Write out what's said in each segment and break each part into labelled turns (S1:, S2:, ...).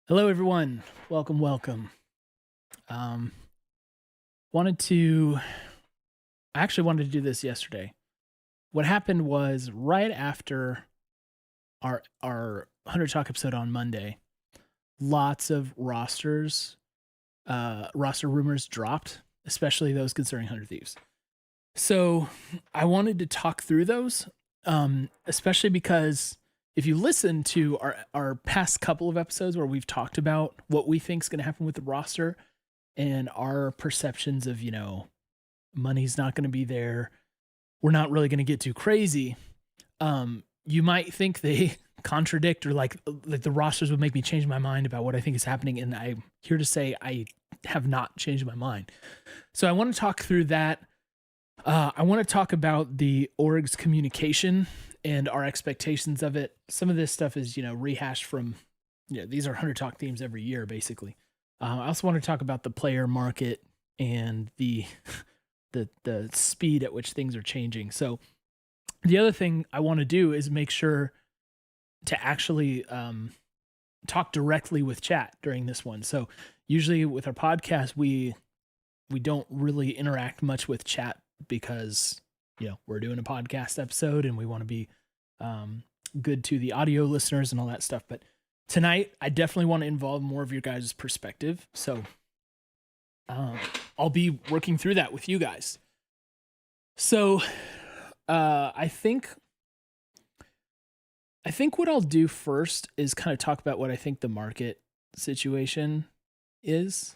S1: Hello, everyone. Welcome, welcome. Um, wanted to, I actually wanted to do this yesterday. What happened was right after our 100 Talk episode on Monday, lots of roster rumors dropped, especially those concerning 100 Thieves. So I wanted to talk through those, especially because if you listen to our past couple of episodes where we've talked about what we think is going to happen with the roster and our perceptions of, money's not going to be there, we're not really going to get too crazy. You might think they contradict or like the rosters would make me change my mind about what I think is happening. And I'm here to say I have not changed my mind. So I want to talk through that. I want to talk about the org's communication and our expectations of it. Some of this stuff is, rehashed from, these are 100 Talk themes every year, basically. I also want to talk about the player market and the speed at which things are changing. So the other thing I want to do is make sure to actually talk directly with chat during this one. So usually with our podcast, we don't really interact much with chat because we're doing a podcast episode and we want to be good to the audio listeners and all that stuff. But tonight, I definitely want to involve more of your guys' perspective. So I'll be working through that with you guys. So I think what I'll do first is kind of talk about what I think the market situation is.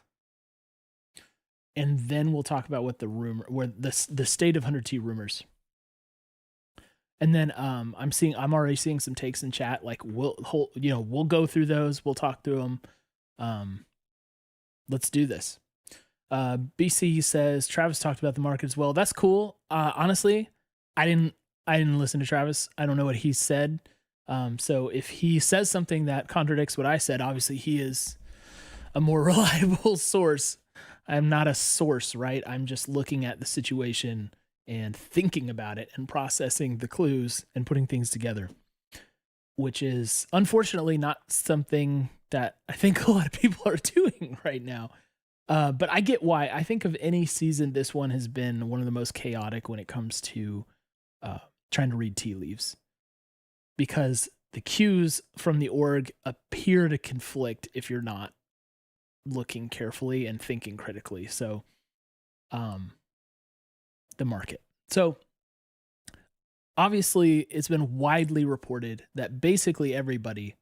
S1: And then we'll talk about what the state of 100T rumors. And then I'm already seeing some takes in chat. Like we'll go through those. We'll talk through them. Let's do this. BC says Travis talked about the market as well. That's cool. Honestly, I didn't listen to Travis. I don't know what he said. So if he says something that contradicts what I said, obviously he is a more reliable source. I'm not a source, right? I'm just looking at the situation and thinking about it and processing the clues and putting things together, which is unfortunately not something that I think a lot of people are doing right now. But I get why. I think of any season, this one has been one of the most chaotic when it comes to trying to read tea leaves, because the cues from the org appear to conflict if you're not looking carefully and thinking critically. So the market. So obviously it's been widely reported that basically everybody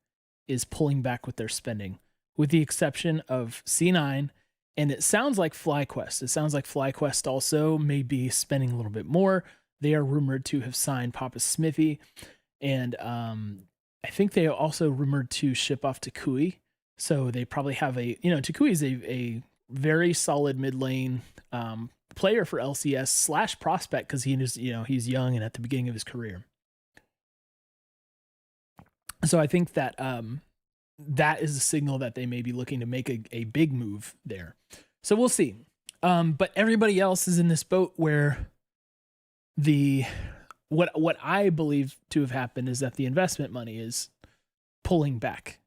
S1: is pulling back with their spending, with the exception of C9. And it sounds like FlyQuest. It sounds like FlyQuest also may be spending a little bit more. They are rumored to have signed Papa Smithy. And I think they are also rumored to ship off to Kui. So they probably have Takui is a very solid mid lane player for LCS / prospect, because he's young and at the beginning of his career. So I think that that is a signal that they may be looking to make a big move there. So we'll see. But everybody else is in this boat where what I believe to have happened is that the investment money is pulling back.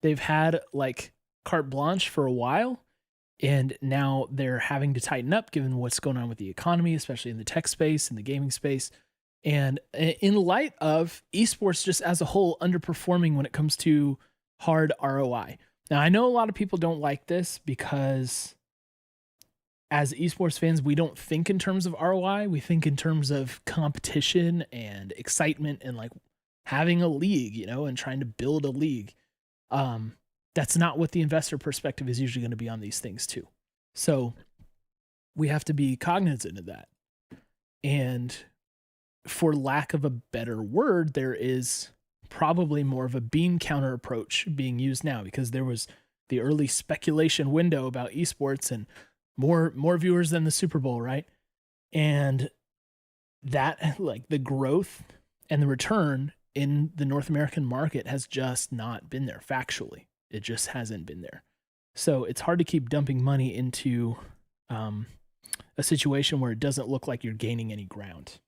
S1: They've had like carte blanche for a while, and now they're having to tighten up given what's going on with the economy, especially in the tech space and the gaming space. And in light of esports just as a whole underperforming when it comes to hard ROI. Now, I know a lot of people don't like this because as esports fans, we don't think in terms of ROI. We think in terms of competition and excitement and like having a league, and trying to build a league. That's not what the investor perspective is usually going to be on these things too. So we have to be cognizant of that. And for lack of a better word, there is probably more of a bean counter approach being used now, because there was the early speculation window about esports and more viewers than the Super Bowl, right? And that, like, the growth and the return in the North American market has just not been there factually. It just hasn't been there. So it's hard to keep dumping money into a situation where it doesn't look like you're gaining any ground.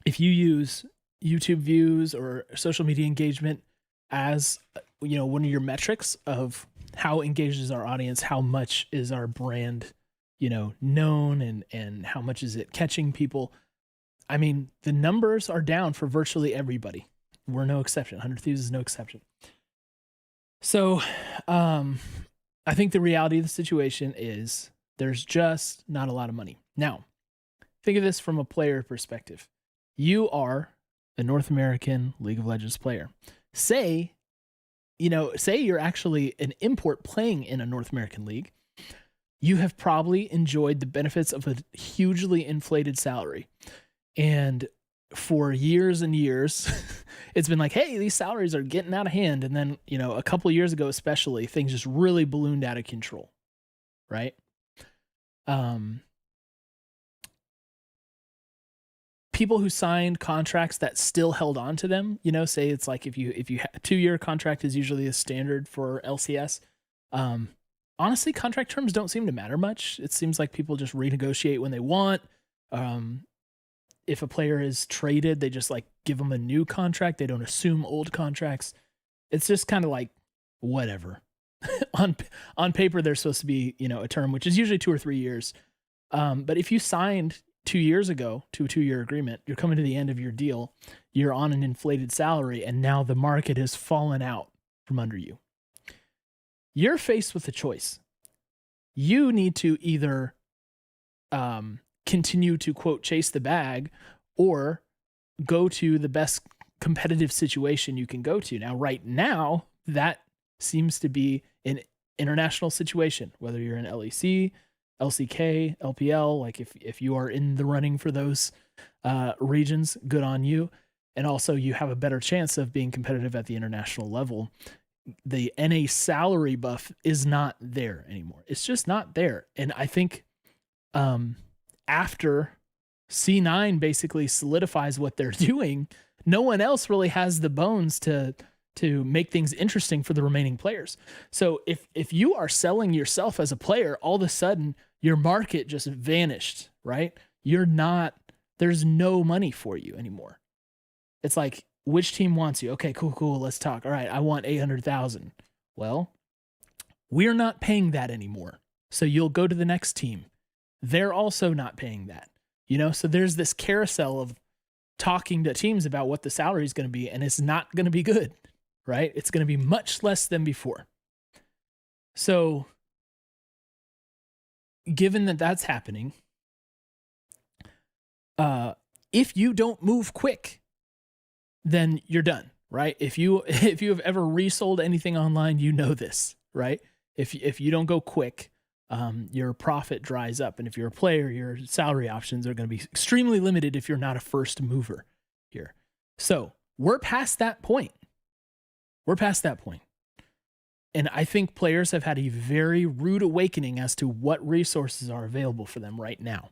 S1: If you use YouTube views or social media engagement as one of your metrics of how engaged is our audience, how much is our brand known, and how much is it catching people. I mean, the numbers are down for virtually everybody. We're no exception. 100 Thieves is no exception. So I think the reality of the situation is there's just not a lot of money. Now, think of this from a player perspective. You are a North American League of Legends player. Say you're actually an import playing in a North American league. You have probably enjoyed the benefits of a hugely inflated salary. And for years and years, it's been like, hey, these salaries are getting out of hand. And then, a couple of years ago, especially, things just really ballooned out of control, right? People who signed contracts that still held on to them, say it's like if you a 2-year contract is usually a standard for LCS. Honestly, contract terms don't seem to matter much. It seems like people just renegotiate when they want. If a player is traded, they just like give them a new contract. They don't assume old contracts. It's just kind of like whatever. on paper, there's supposed to be, a term, which is usually 2 or 3 years. But if you signed 2 years ago to a 2-year agreement, you're coming to the end of your deal, you're on an inflated salary, and now the market has fallen out from under you. You're faced with a choice. You need to either continue to, quote, chase the bag, or go to the best competitive situation you can go to. Now, right now, that seems to be an international situation, whether you're in LEC, LCK, LPL, like if you are in the running for those regions, good on you. And also you have a better chance of being competitive at the international level. The NA salary buff is not there anymore. It's just not there. And I think after C9 basically solidifies what they're doing, no one else really has the bones to make things interesting for the remaining players. So if you are selling yourself as a player, all of a sudden your market just vanished, right? There's no money for you anymore. It's like, which team wants you? Okay, cool. Let's talk. All right, I want 800,000. Well, we're not paying that anymore. So you'll go to the next team. They're also not paying that. So there's this carousel of talking to teams about what the salary is going to be, and it's not going to be good, right? It's going to be much less than before. So given that that's happening, if you don't move quick, then you're done, right? If you have ever resold anything online, you know this, right? If you don't go quick, your profit dries up. And if you're a player, your salary options are going to be extremely limited if you're not a first mover here. So we're past that point. And I think players have had a very rude awakening as to what resources are available for them right now.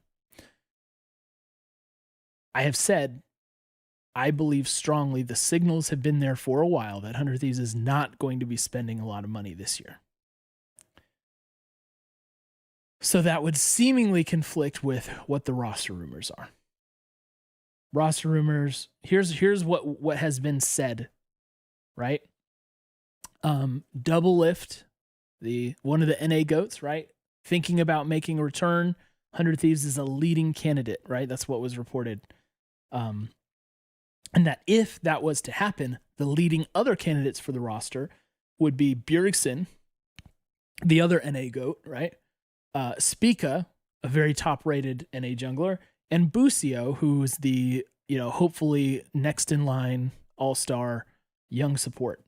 S1: I have said, I believe strongly the signals have been there for a while that 100 Thieves is not going to be spending a lot of money this year. So that would seemingly conflict with what the roster rumors are. Roster rumors, here's what has been said, right? Double Lift, one of the NA GOATs, right? Thinking about making a return. 100 Thieves is a leading candidate, right? That's what was reported. And that if that was to happen, the leading other candidates for the roster would be Bjergsen, the other NA GOAT, right? Spica, a very top-rated NA jungler, and Busio, who's the, hopefully next in line all-star young support.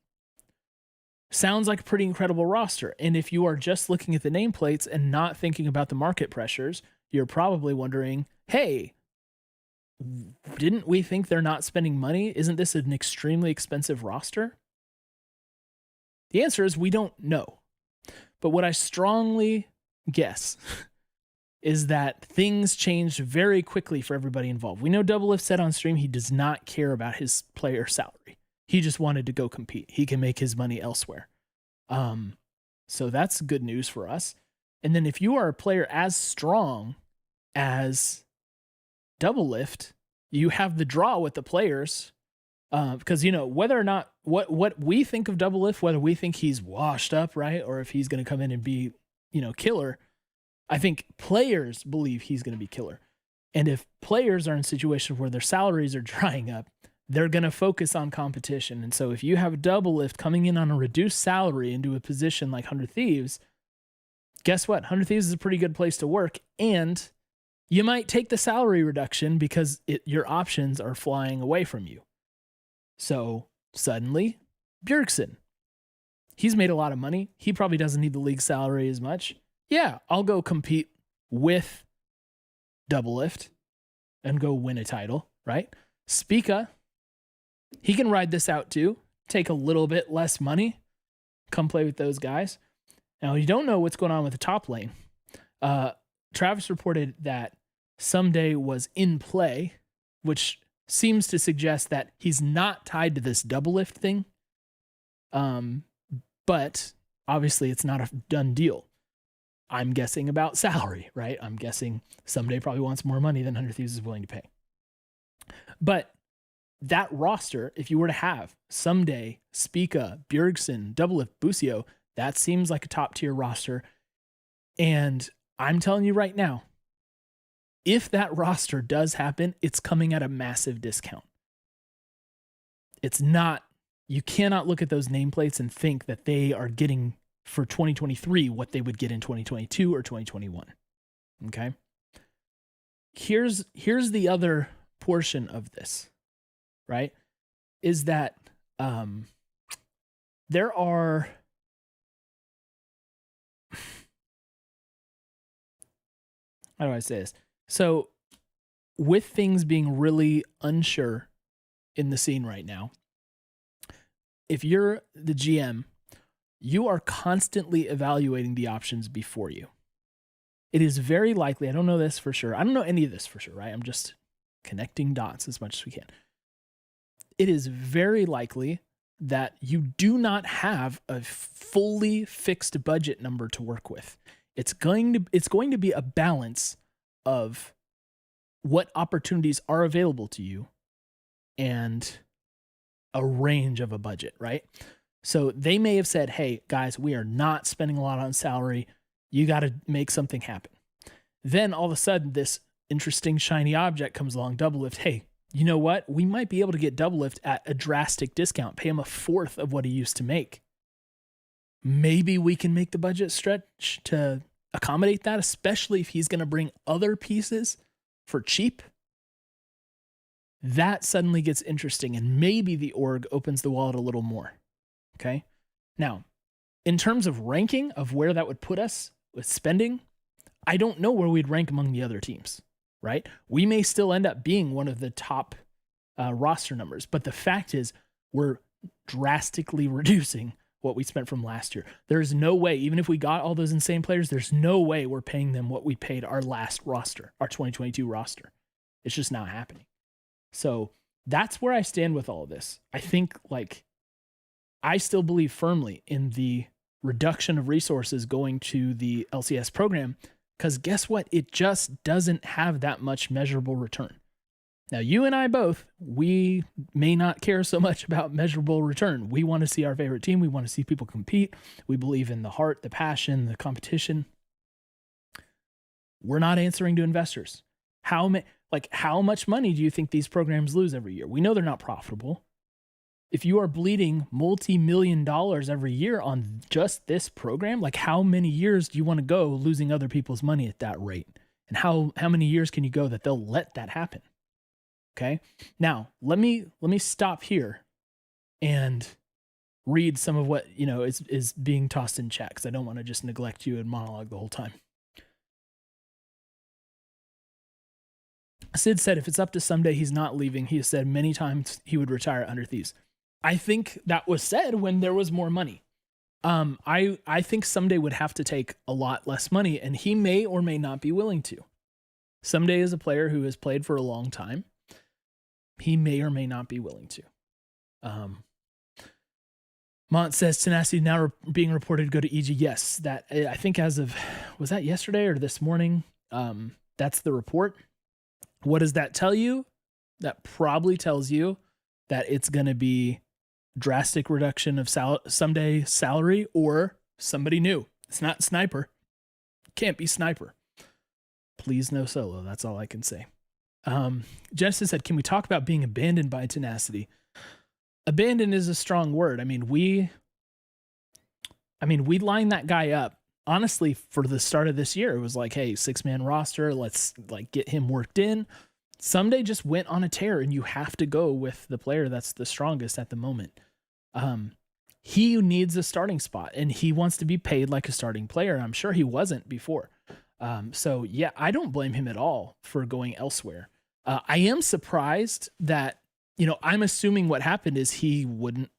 S1: Sounds like a pretty incredible roster. And if you are just looking at the nameplates and not thinking about the market pressures, you're probably wondering, hey, didn't we think they're not spending money? Isn't this an extremely expensive roster? The answer is we don't know. But what I strongly guess is that things changed very quickly for everybody involved. We know Double Lift said on stream he does not care about his player salary. He just wanted to go compete. He can make his money elsewhere. So that's good news for us. And then if you are a player as strong as Double Lift, you have the draw with the players Because, you know, whether or not what we think of Doublelift, whether we think he's washed up, right, or if he's going to come in and be, you know, killer, I think players believe he's going to be killer. And if players are in situations where their salaries are drying up, they're going to focus on competition. And so if you have Doublelift coming in on a reduced salary into a position like 100 Thieves, guess what? 100 Thieves is a pretty good place to work. And you might take the salary reduction because your options are flying away from you. So suddenly, Bjergsen, he's made a lot of money. He probably doesn't need the league salary as much. Yeah, I'll go compete with Doublelift and go win a title, right? Spica, he can ride this out too, take a little bit less money, come play with those guys. Now, you don't know what's going on with the top lane. Travis reported that Someday was in play, which seems to suggest that he's not tied to this Doublelift thing. But obviously it's not a done deal. I'm guessing about salary, right? I'm guessing Someday probably wants more money than 100 Thieves is willing to pay. But that roster, if you were to have Someday, Spica, Bjergsen, Doublelift, Busio, that seems like a top tier roster. And I'm telling you right now, if that roster does happen, it's coming at a massive discount. It's not, you cannot look at those nameplates and think that they are getting for 2023 what they would get in 2022 or 2021. Okay? Here's the other portion of this, right? Is that there are how do I say this? So with things being really unsure in the scene right now, if you're the GM, you are constantly evaluating the options before you. It is very likely, I don't know this for sure. I don't know any of this for sure, right? I'm just connecting dots as much as we can. It is very likely that you do not have a fully fixed budget number to work with. It's going to be a balance of what opportunities are available to you and a range of a budget, right? So they may have said, hey, guys, we are not spending a lot on salary. You got to make something happen. Then all of a sudden, this interesting shiny object comes along, Doublelift. Hey, you know what? We might be able to get Doublelift at a drastic discount, pay him a fourth of what he used to make. Maybe we can make the budget stretch to accommodate that, especially if he's going to bring other pieces for cheap. That suddenly gets interesting, and maybe the org opens the wallet a little more. Okay. Now, in terms of ranking of where that would put us with spending, I don't know where we'd rank among the other teams, right? We may still end up being one of the top roster numbers, but the fact is we're drastically reducing what we spent from last year. There's no way, even if we got all those insane players, there's no way we're paying them what we paid our last roster, our 2022 roster. It's just not happening. So that's where I stand with all of this. I think, like, I still believe firmly in the reduction of resources going to the LCS program, because guess what? It just doesn't have that much measurable return. Now, you and I both, we may not care so much about measurable return. We want to see our favorite team. We want to see people compete. We believe in the heart, the passion, the competition. We're not answering to investors. How much money do you think these programs lose every year? We know they're not profitable. If you are bleeding multi-million dollars every year on just this program, like, how many years do you want to go losing other people's money at that rate? And how many years can you go that they'll let that happen? Okay. Now let me stop here and read some of what, is being tossed in chat, because I don't want to just neglect you and monologue the whole time. Sid said, if it's up to Someday, he's not leaving. He has said many times he would retire at 100 Thieves. I think that was said when there was more money. I think Someday would have to take a lot less money, and he may or may not be willing to. Someday is a player who has played for a long time. He may or may not be willing to. Mont says Tenacity now being reported to go to EG. Yes, that I think as of, was that yesterday or this morning? That's the report. What does that tell you? That probably tells you that it's going to be drastic reduction of someday salary or somebody new. It's not Sniper. Can't be Sniper. Please no solo. That's all I can say. Genesis said, can we talk about being abandoned by Tenacity? Abandoned is a strong word. I mean, we lined that guy up. Honestly, for the start of this year, it was like, hey, 6-man roster. Let's like get him worked in. Someday just went on a tear, and you have to go with the player that's the strongest at the moment. He needs a starting spot, and he wants to be paid like a starting player. I'm sure he wasn't before. So yeah, I don't blame him at all for going elsewhere. I am surprised that, I'm assuming what happened is he wouldn't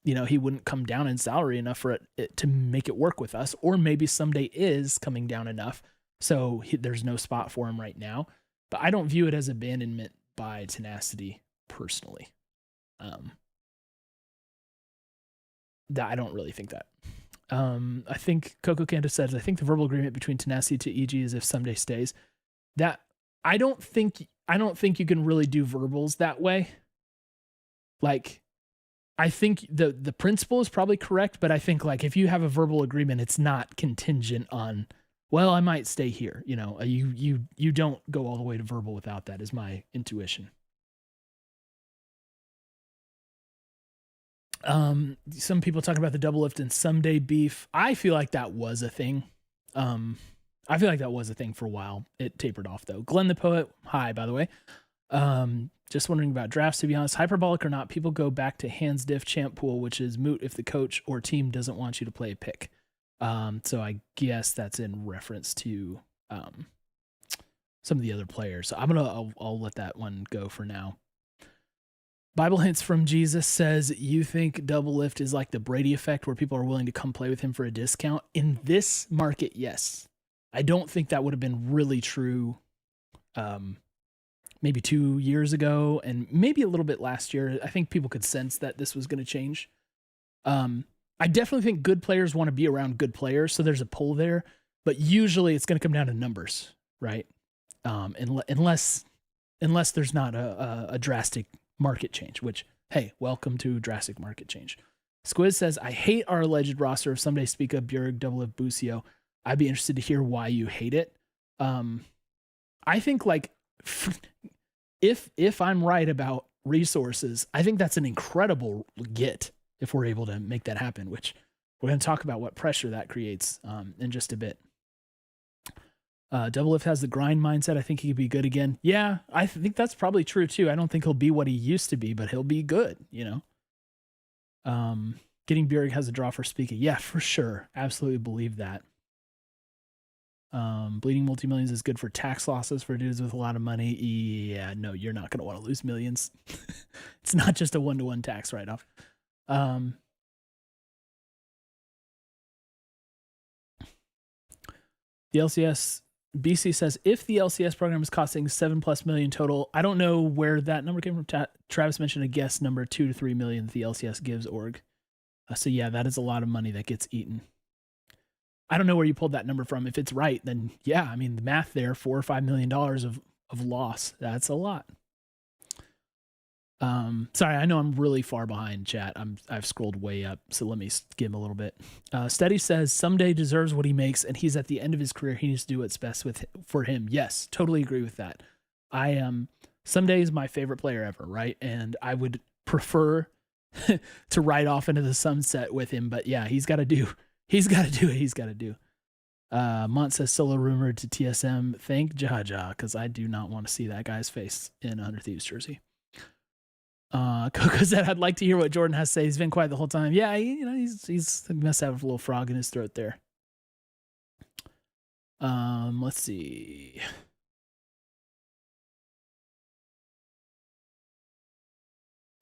S1: come down in salary enough for it to make it work with us, or maybe someday is coming down enough. So there's no spot for him right now, but I don't view it as abandonment by Tenacity personally. I don't really think that. I think Coco Canto says, I think the verbal agreement between Tenacity to EG is if someday stays. That I don't think you can really do verbals that way. Like, I think the principle is probably correct, but I think like if you have a verbal agreement, it's not contingent on, well, I might stay here. You don't go all the way to verbal without that, is my intuition. Some people talk about the double lift and someday beef. I feel like that was a thing. I feel like that was a thing for a while. It tapered off though. Glenn the Poet, hi, by the way. Just wondering about drafts, to be honest. Hyperbolic or not, people go back to hands diff champ pool, which is moot if the coach or team doesn't want you to play a pick. So I guess that's in reference to some of the other players. So I'll let that one go for now. Bible Hints from Jesus says, you think double lift is like the Brady effect where people are willing to come play with him for a discount? In this market, yes. I don't think that would have been really true maybe 2 years ago and maybe a little bit last year. I think people could sense that this was going to change. I definitely think good players want to be around good players, so there's a pull there, but usually it's going to come down to numbers, right? Unless there's not a drastic market change, which, hey, welcome to drastic market change. Squiz says, I hate our alleged roster of someday Spica, Bjerg, Double Lift, Busio. I'd be interested to hear why you hate it. I think like if I'm right about resources, I think that's an incredible get if we're able to make that happen, which we're going to talk about what pressure that creates in just a bit. Double Lift has the grind mindset. I think he could be good again. Yeah, I think that's probably true too. I don't think he'll be what he used to be, but he'll be good, Getting Bjerg has a draw for Spica. Yeah, for sure. Absolutely believe that. Bleeding multi-millions is good for tax losses for dudes with a lot of money. Yeah, no, you're not going to want to lose millions. It's not just a one-to-one tax write-off. The LCS BC says, if the LCS program is costing $7+ million total, I don't know where that number came from. Travis mentioned a guess number, $2 to $3 million that the LCS gives org. So yeah, that is a lot of money that gets eaten. I don't know where you pulled that number from. If it's right, then yeah, I mean the math there, $4 or $5 million of loss. That's a lot. Sorry, I know I'm really far behind, chat. I've scrolled way up, so let me skim a little bit. Steady says someday deserves what he makes, and he's at the end of his career. He needs to do what's best for him. Yes, totally agree with that. I am. Someday is my favorite player ever, right? And I would prefer to ride off into the sunset with him, but yeah, he's got to do what he's got to do. Mont says solo rumored to TSM. Thank Jaja, because I do not want to see that guy's face in a 100 Thieves jersey. Coco said, I'd like to hear what Jordan has to say. He's been quiet the whole time. Yeah, he must have a little frog in his throat there. Let's see.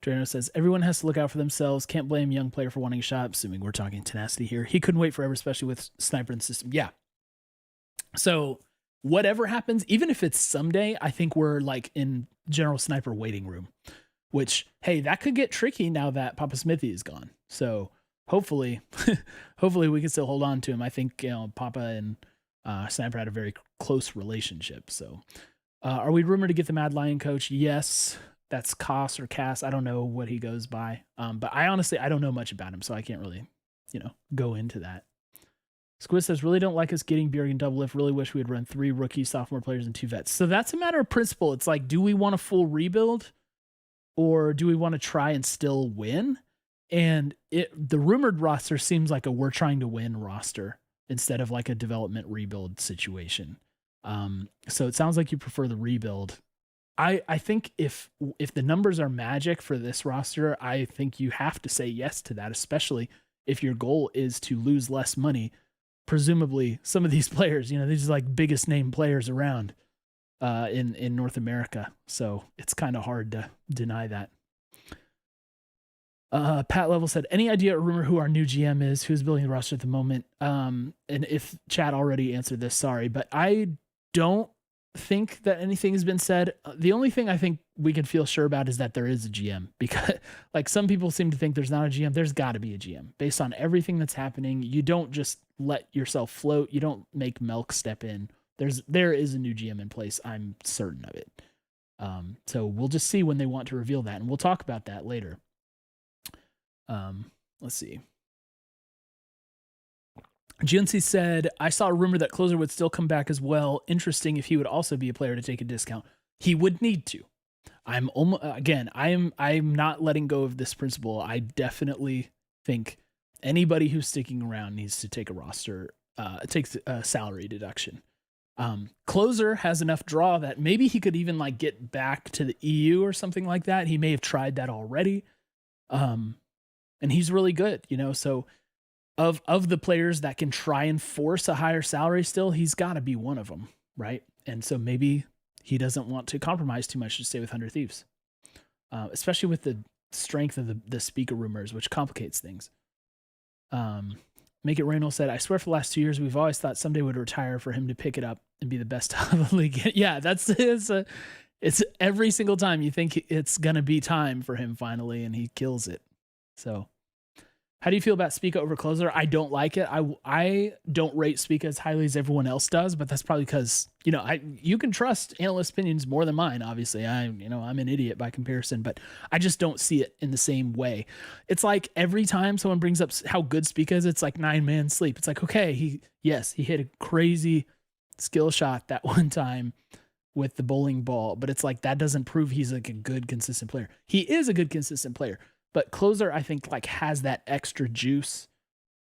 S1: Drano says, everyone has to look out for themselves. Can't blame young player for wanting a shot. Assuming we're talking tenacity here. He couldn't wait forever, especially with sniper in the system. Yeah. So whatever happens, even if it's someday, I think we're like in general sniper waiting room. Which, hey, that could get tricky now that Papa Smithy is gone. So hopefully we can still hold on to him. I think Papa and Sniper had a very close relationship. So are we rumored to get the Mad Lion coach? Yes. That's Koss or Cass. I don't know what he goes by. But I honestly, I don't know much about him, so I can't really, go into that. Squiz says, really don't like us getting Bjerg double lift. Really wish we would run 3 rookie sophomore players and 2 vets. So that's a matter of principle. It's like, do we want a full rebuild or do we want to try and still win? And the rumored roster seems like a we're trying to win roster instead of like a development rebuild situation. So it sounds like you prefer the rebuild. I think if the numbers are magic for this roster, I think you have to say yes to that, especially if your goal is to lose less money. Presumably some of these players, these are like biggest name players around in North America. So it's kind of hard to deny that. Pat Level said, any idea or rumor who our new GM is, who's building the roster at the moment? And if Chad already answered this, sorry, but I don't think that anything has been said. The only thing I think we can feel sure about is that there is a GM, because like some people seem to think there's not a GM. There's got to be a GM based on everything that's happening. You don't just let yourself float. You don't make Melk step in. There is a new GM in place. I'm certain of it. So we'll just see when they want to reveal that, and we'll talk about that later. Let's see. GNC said, I saw a rumor that Closer would still come back as well. Interesting if he would also be a player to take a discount. He would need to. I'm not letting go of this principle. I definitely think anybody who's sticking around needs to take a roster, takes a salary deduction. Closer has enough draw that maybe he could even like get back to the EU or something like that. He may have tried that already. And he's really good, so of the players that can try and force a higher salary still, he's got to be one of them, right? And so maybe he doesn't want to compromise too much to stay with 100 Thieves, especially with the strength of the speaker rumors, which complicates things. Make It Rainel said, I swear for the last 2 years, we've always thought someday would retire for him to pick it up and be the best of the league. Yeah, it's every single time you think it's going to be time for him finally, and he kills it. So how do you feel about Spica over Closer? I don't like it. I don't rate Spica as highly as everyone else does, but that's probably because, you can trust analyst opinions more than mine. Obviously, I'm an idiot by comparison, but I just don't see it in the same way. It's like every time someone brings up how good Spica is, it's like 9-man sleep. It's like, okay, he hit a crazy skill shot that one time with the bowling ball, but it's like, that doesn't prove he's like a good, consistent player. He is a good, consistent player. But Closer, I think, like has that extra juice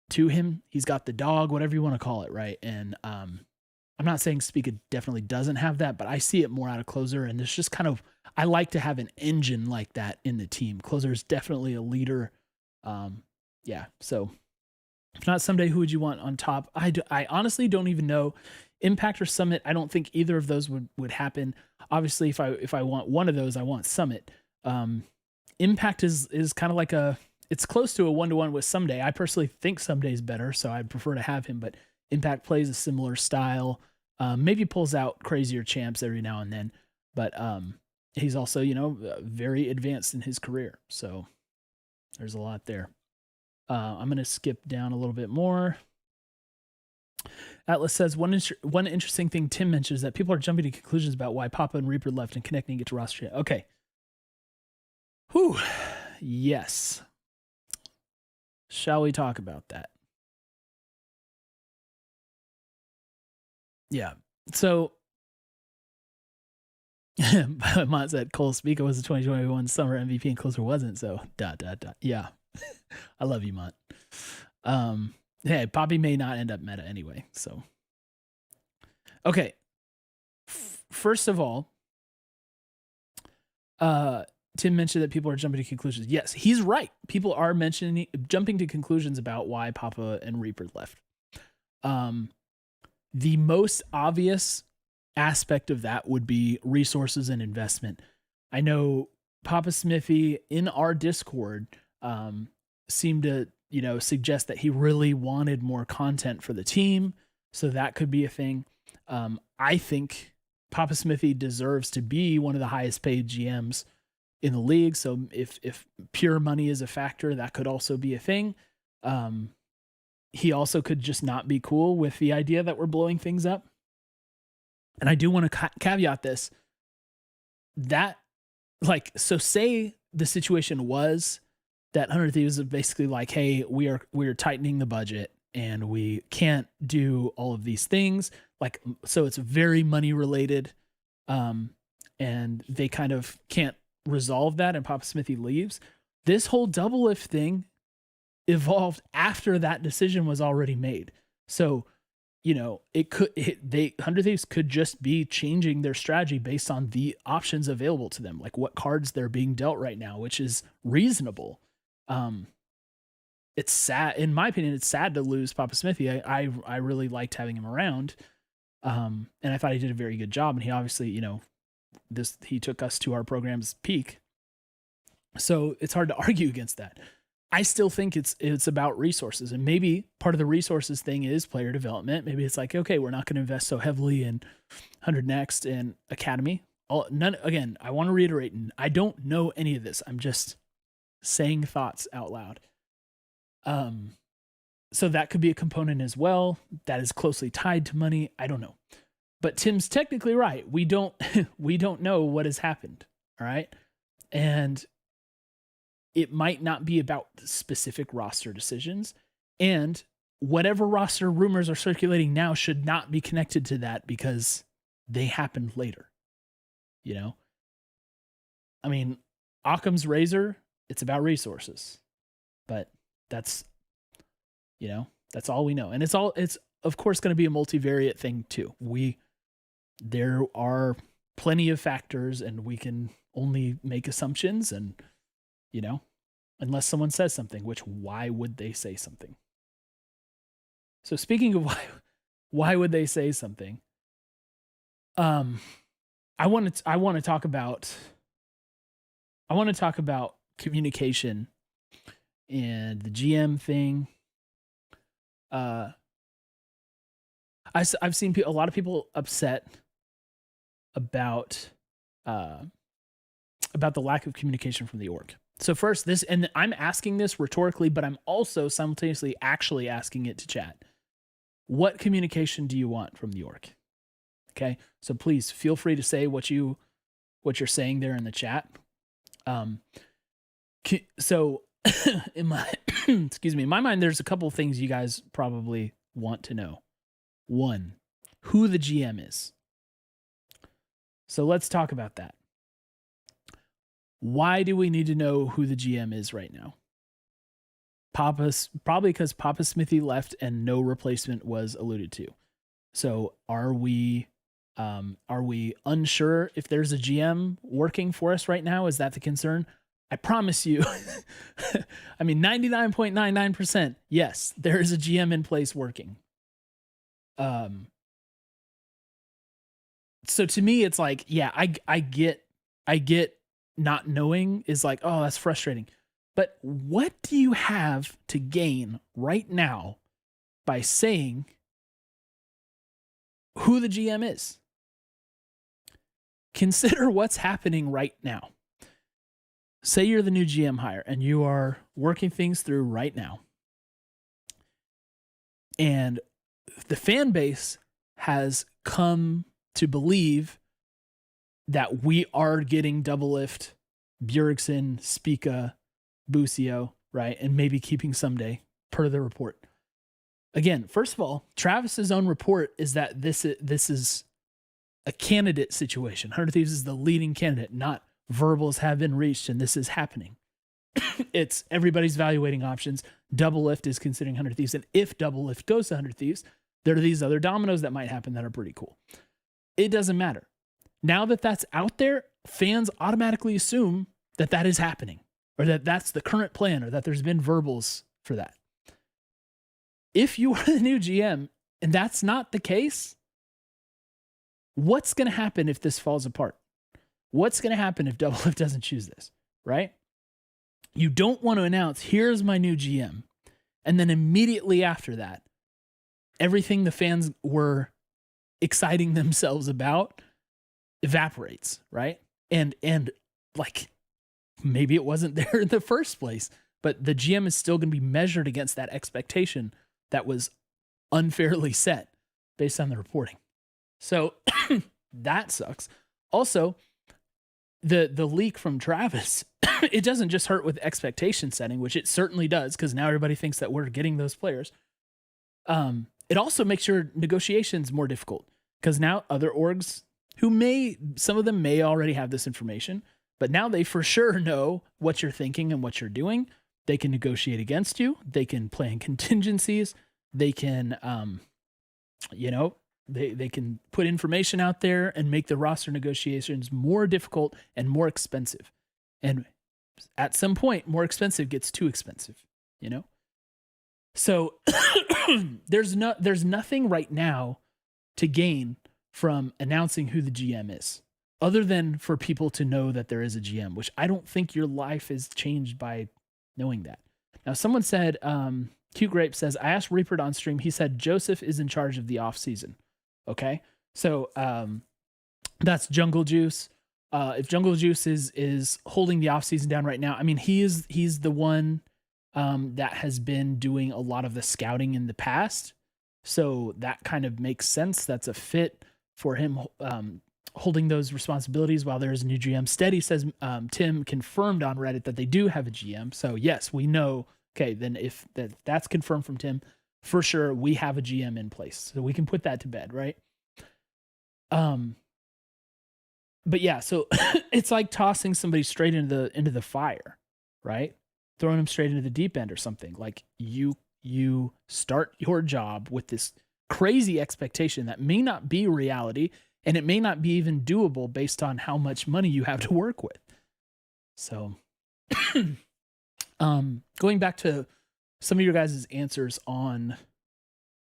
S1: to him. He's got the dog, whatever you want to call it, right? And I'm not saying Spica definitely doesn't have that, but I see it more out of Closer. And it's just kind of, I like to have an engine like that in the team. Closer is definitely a leader. Yeah. So if not someday, who would you want on top? I honestly don't even know. Impact or Summit, I don't think either of those would happen. Obviously, if I want one of those, I want Summit. Impact is kind of like it's close to a 1-to-1 with Someday. I personally think Someday's better, so I'd prefer to have him, but Impact plays a similar style. Maybe pulls out crazier champs every now and then, but he's also, very advanced in his career. So there's a lot there. I'm going to skip down a little bit more. Atlas says, one interesting thing Tim mentions is that people are jumping to conclusions about why Papa and Reaper left and connecting it to roster. Okay. Whew. Yes. Shall we talk about that? Yeah. So, Mont said Cole Spica was the 2021 summer MVP and Closer wasn't. So, ... Yeah. I love you, Mont. Hey, Poppy may not end up meta anyway. So, okay. First of all, Tim mentioned that people are jumping to conclusions. Yes, he's right. People are jumping to conclusions about why Papa and Reaper left. The most obvious aspect of that would be resources and investment. I know Papa Smithy in our Discord seemed to, suggest that he really wanted more content for the team. So that could be a thing. I think Papa Smithy deserves to be one of the highest paid GMs in the league. So if pure money is a factor, that could also be a thing. He also could just not be cool with the idea that we're blowing things up. And I do want to caveat this. That like, so say the situation was that 100 Thieves is basically like, hey, we're tightening the budget and we can't do all of these things. Like, so it's very money related. And they kind of can't resolve that, and Papa Smithy leaves. This whole Doublelift thing evolved after that decision was already made. So, you know, 100 Thieves could just be changing their strategy based on the options available to them, like what cards they're being dealt right now, which is reasonable. It's sad, in my opinion, it's sad to lose Papa Smithy. I really liked having him around. And I thought he did a very good job, and he obviously, you know, he took us to our program's peak. So it's hard to argue against that. I still think it's about resources, and maybe part of the resources thing is player development. Maybe it's like, okay, we're not going to invest so heavily in 100 Next and Academy. Again, I want to reiterate, I don't know any of this. I'm just saying thoughts out loud. So that could be a component as well. That is closely tied to money. I don't know. But Tim's technically right. We don't know what has happened. All right. And it might not be about specific roster decisions. And whatever roster rumors are circulating now should not be connected to that because they happened later. You know? I mean, Occam's razor, it's about resources. But that's, you know, that's all we know. And it's of course going to be a multivariate thing too. There are plenty of factors and we can only make assumptions, and, you know, unless someone says something, which why would they say something? So speaking of why would they say something? I want to talk about communication and the GM thing. I've seen a lot of people upset about the lack of communication from the org. So first, and I'm asking this rhetorically, but I'm also simultaneously actually asking it to chat. What communication do you want from the org? Okay, so please feel free to say what you're saying there in the chat. So in my in my mind, there's a couple of things you guys probably want to know. One, who the GM is. So let's talk about that. Why do we need to know who the GM is right now? Probably because Papa Smithy left and no replacement was alluded to. So are we unsure if there's a GM working for us right now? Is that the concern? I promise you, I mean, 99.99%, yes, there is a GM in place working. So to me, it's like, yeah, I get not knowing is like, oh, that's frustrating. But what do you have to gain right now by saying who the GM is? Consider what's happening right now. Say you're the new GM hire and you are working things through right now. And the fan base has come to believe that we are getting Doublelift, Bjergsen, Spica, Busio, right? And maybe keeping someday, per the report. Again, first of all, Travis's own report is that this is a candidate situation. 100 Thieves is the leading candidate, not verbals have been reached and this is happening. It's everybody's evaluating options. Doublelift is considering 100 Thieves. And if Doublelift goes to 100 Thieves, there are these other dominoes that might happen that are pretty cool. It doesn't matter. Now that that's out there, fans automatically assume that that is happening, or that that's the current plan, or that there's been verbals for that. If you are the new GM and that's not the case, what's going to happen if this falls apart? What's going to happen if Doublelift doesn't choose this, right? You don't want to announce, here's my new GM. And then immediately after that, everything the fans were exciting themselves about evaporates, right? And like, maybe it wasn't there in the first place, but the GM is still going to be measured against that expectation that was unfairly set based on the reporting. So that sucks. Also, the leak from Travis, it doesn't just hurt with expectation setting, which it certainly does, because now everybody thinks that we're getting those players. It also makes your negotiations more difficult, because now other orgs some of them may already have this information, but now they for sure know what you're thinking and what you're doing. They can negotiate against you. They can plan contingencies. They can, they can put information out there and make the roster negotiations more difficult and more expensive. And at some point, more expensive gets too expensive, So there's nothing right now to gain from announcing who the GM is, other than for people to know that there is a GM, which I don't think your life is changed by knowing that. Now, someone said, Cute Grape says, I asked Reaper on stream. He said Joseph is in charge of the off season. Okay. So that's Jungle Juice. If Jungle Juice is holding the off season down right now, I mean, he's the one that has been doing a lot of the scouting in the past. So that kind of makes sense. That's a fit for him holding those responsibilities while there is a new GM. Steady says Tim confirmed on Reddit that they do have a GM. So yes, we know. Okay, then if that's confirmed from Tim, for sure we have a GM in place. So we can put that to bed, right? But yeah, so it's like tossing somebody straight into the fire, right? Throwing them straight into the deep end or something. Like you start your job with this crazy expectation that may not be reality, and it may not be even doable based on how much money you have to work with. So going back to some of your guys' answers on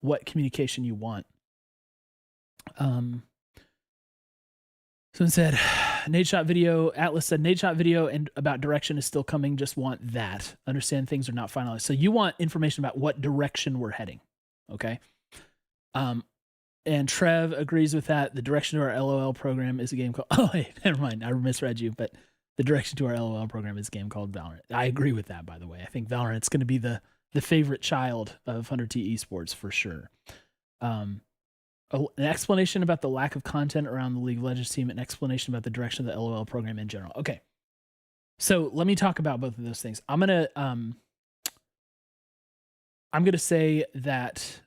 S1: what communication you want. Someone said, Nade Shot video. Atlas said, Nade Shot video and about direction is still coming. Just want that. Understand things are not finalized. So you want information about what direction we're heading. Okay. And Trev agrees with that. The direction to our LOL program is a game called, oh, hey, never mind. I misread you, but the direction to our LOL program is a game called Valorant. I agree with that, by the way. I think Valorant's going to be the favorite child of 100T esports for sure. An explanation about the lack of content around the League of Legends team, an explanation about the direction of the LOL program in general. Okay. So let me talk about both of those things. I'm going to say that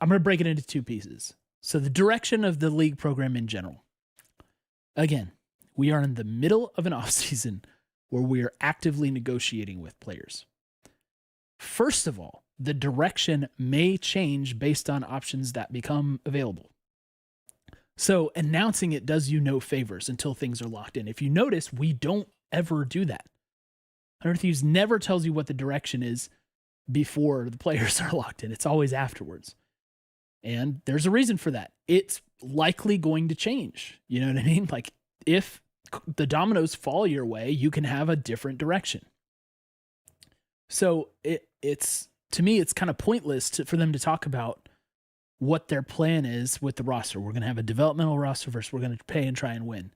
S1: I'm going to break it into two pieces. So the direction of the league program in general. Again, we are in the middle of an off season where we are actively negotiating with players. First of all, the direction may change based on options that become available. So announcing it does you no favors until things are locked in. If you notice, we don't ever do that. 100 Thieves never tells you what the direction is before the players are locked in. It's always afterwards. And there's a reason for that. It's likely going to change. You know what I mean? Like if the dominoes fall your way, you can have a different direction. So it's to me, it's kind of pointless for them to talk about what their plan is with the roster. We're going to have a developmental roster versus we're going to pay and try and win.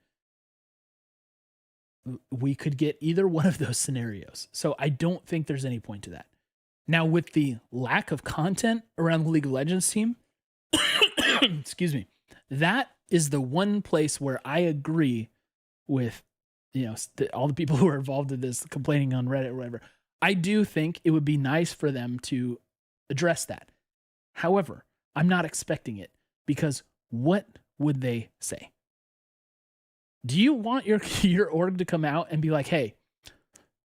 S1: We could get either one of those scenarios. So I don't think there's any point to that. Now, with the lack of content around the League of Legends team, excuse me, that is the one place where I agree with, all the people who are involved in this complaining on Reddit or whatever. I do think it would be nice for them to address that. However, I'm not expecting it because what would they say? Do you want your org to come out and be like, hey,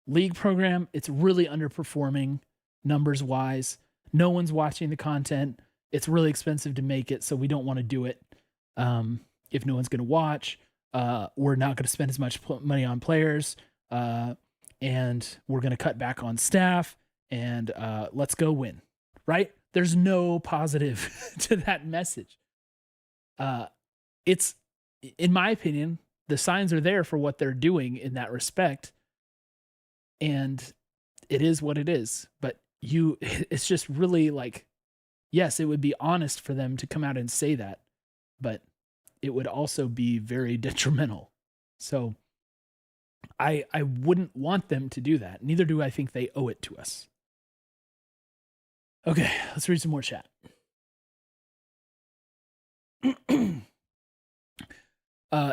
S1: league program, it's really underperforming numbers wise. No one's watching the content. It's really expensive to make it, so we don't want to do it. If no one's going to watch, we're not going to spend as much money on players, and we're going to cut back on staff, and let's go win, right? There's no positive to that message. It's, in my opinion, the signs are there for what they're doing in that respect, and it is what it is. But it's just really like, yes, it would be honest for them to come out and say that, but it would also be very detrimental. So I wouldn't want them to do that. Neither do I think they owe it to us. Okay, let's read some more chat.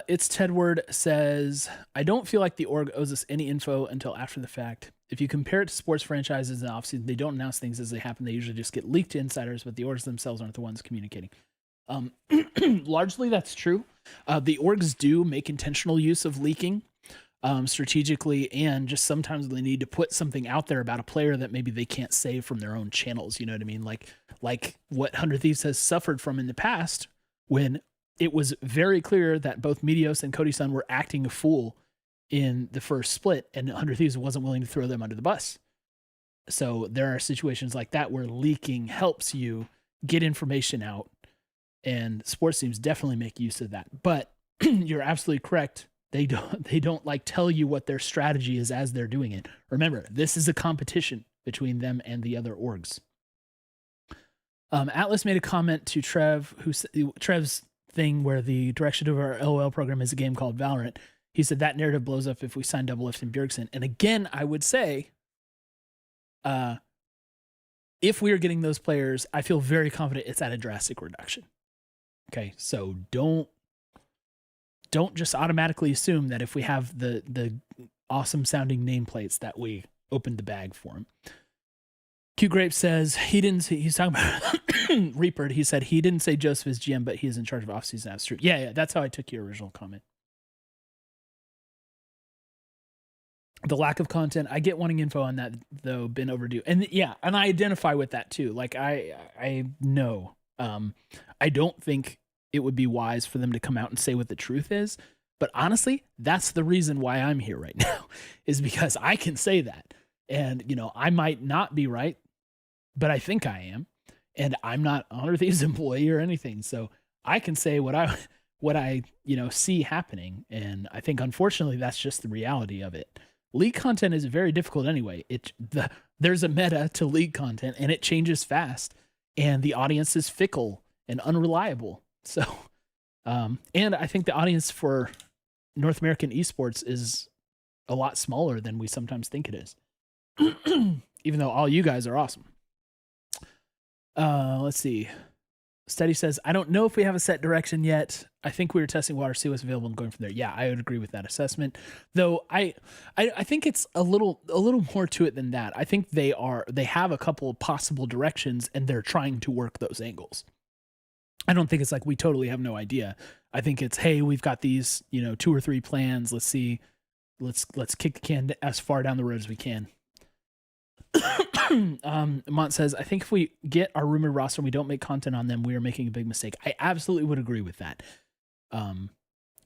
S1: It's Tedward says, I don't feel like the org owes us any info until after the fact. If you compare it to sports franchises in the offseason, they don't announce things as they happen. They usually just get leaked to insiders, but the orgs themselves aren't the ones communicating. Largely, that's true. The orgs do make intentional use of leaking strategically, and just sometimes they need to put something out there about a player that maybe they can't say from their own channels. You know what I mean? Like what 100 Thieves has suffered from in the past, when it was very clear that both Meteos and Cody Sun were acting a fool in the first split, and 100 Thieves wasn't willing to throw them under the bus. So there are situations like that where leaking helps you get information out, and sports teams definitely make use of that. But you're absolutely correct. They don't like tell you what their strategy is as they're doing it. Remember, this is a competition between them and the other orgs. Atlas made a comment to Trev's thing where the direction of our LOL program is a game called Valorant. He said that narrative blows up if we sign Doublelift and Bjergsen. And again, I would say, if we are getting those players, I feel very confident it's at a drastic reduction. Okay, so don't just automatically assume that if we have the awesome sounding nameplates that we opened the bag for him. Q Grape says he's talking about Reaper. He said he didn't say Joseph is GM, but he is in charge of offseason. That's true. Yeah, that's how I took your original comment. The lack of content, I get wanting info on that though, been overdue. And yeah, and I identify with that too. Like I know, I don't think it would be wise for them to come out and say what the truth is. But honestly, that's the reason why I'm here right now, is because I can say that. And, I might not be right, but I think I am. And I'm not a 100 Thieves employee or anything. So I can say what I see happening. And I think, unfortunately, that's just the reality of it. League content is very difficult anyway. There's a meta to league content, and it changes fast. And the audience is fickle and unreliable. So, and I think the audience for North American esports is a lot smaller than we sometimes think it is. Even though all you guys are awesome. Let's see. Steady says, I don't know if we have a set direction yet. I think we were testing water, see what's available and going from there. Yeah, I would agree with that assessment. Though I think it's a little more to it than that. I think they have a couple of possible directions and they're trying to work those angles. I don't think it's like we totally have no idea. I think it's, hey, we've got these, 2 or 3 plans. Let's see. Let's kick the can as far down the road as we can. Mont says, I think if we get our rumored roster and we don't make content on them, we are making a big mistake. I absolutely would agree with that.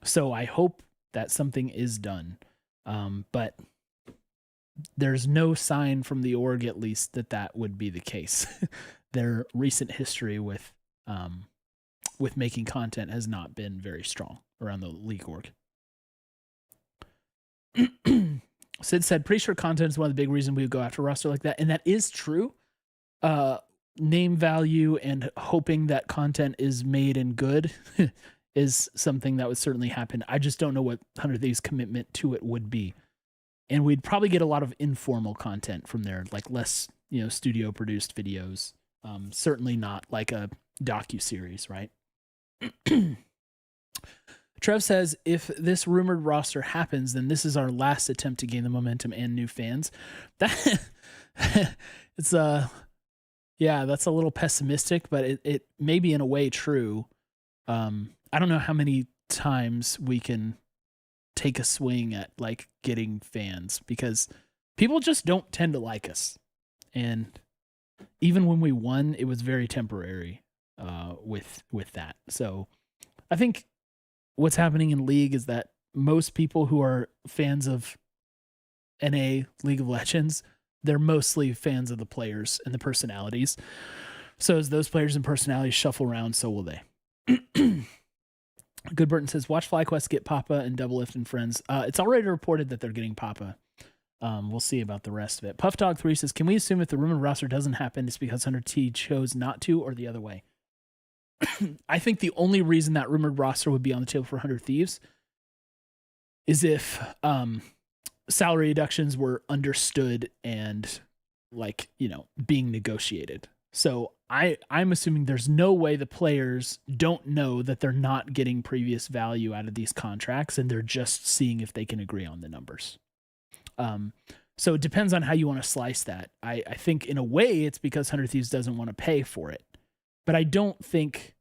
S1: So I hope that something is done. But there's no sign from the org, at least, that would be the case. Their recent history with making content has not been very strong around the league org. Sid said, pretty sure content is one of the big reasons we would go after a roster like that. And that is true. Name value and hoping that content is made and good is something that would certainly happen. I just don't know what 100 Thieves' commitment to it would be. And we'd probably get a lot of informal content from there, like less, studio produced videos. Certainly not like a docuseries, right? Trev says, if this rumored roster happens, then this is our last attempt to gain the momentum and new fans. That it's that's a little pessimistic, but it may be in a way true. I don't know how many times we can take a swing at like getting fans, because people just don't tend to like us. And even when we won, it was very temporary with that. So I think what's happening in League is that most people who are fans of NA League of Legends, they're mostly fans of the players and the personalities. So as those players and personalities shuffle around, so will they. Good Burton says, watch FlyQuest get Papa and Doublelift and friends. It's already reported that they're getting Papa. We'll see about the rest of it. Puff Dog 3 says, can we assume if the rumored roster doesn't happen, it's because 100T chose not to, or the other way? I think the only reason that rumored roster would be on the table for 100 Thieves is if salary reductions were understood and being negotiated. So I'm assuming there's no way the players don't know that they're not getting previous value out of these contracts, and they're just seeing if they can agree on the numbers. So it depends on how you want to slice that. I think in a way it's because 100 Thieves doesn't want to pay for it, but I don't think,